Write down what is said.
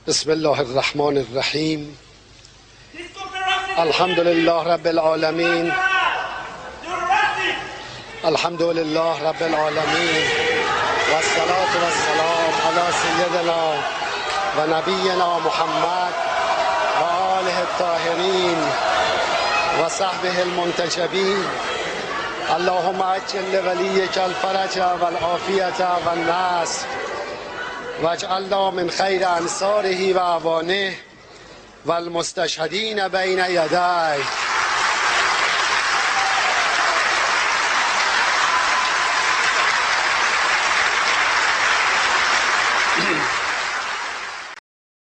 بسم الله الرحمن الرحیم. الحمد لله رب العالمین. الحمد لله رب العالمین و الصلاة و السلام علی سیدنا و نبینا محمد و آله الطاهرین و صحبه المنتجبین. اللهم عجل لولیک الفرج و العافیة و النصر واجعلنا من خیر انصاره و اعوانه و المستشهدین بین یدیه.